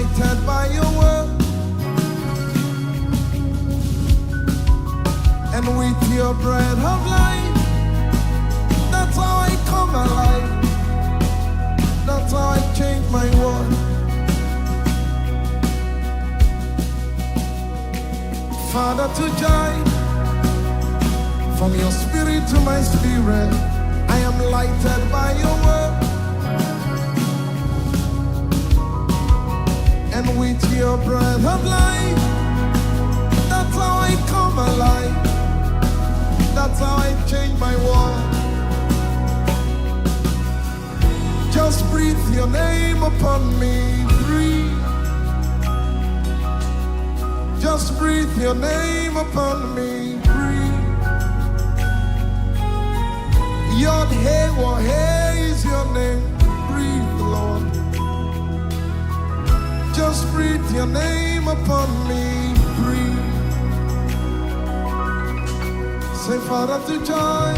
lighted by your word, and with your breath of life, that's how I come alive. That's how I change my world. Father to joy, from your spirit to my spirit, I am lighted by your word, and with your breath of life, that's how I come alive. That's how I change my world. Just breathe your name upon me, breathe. Just breathe your name upon me, breathe. Yod Hey Wah Hey is your name, breathe, Lord. Just breathe your name upon me, breathe. Say, Father to joy,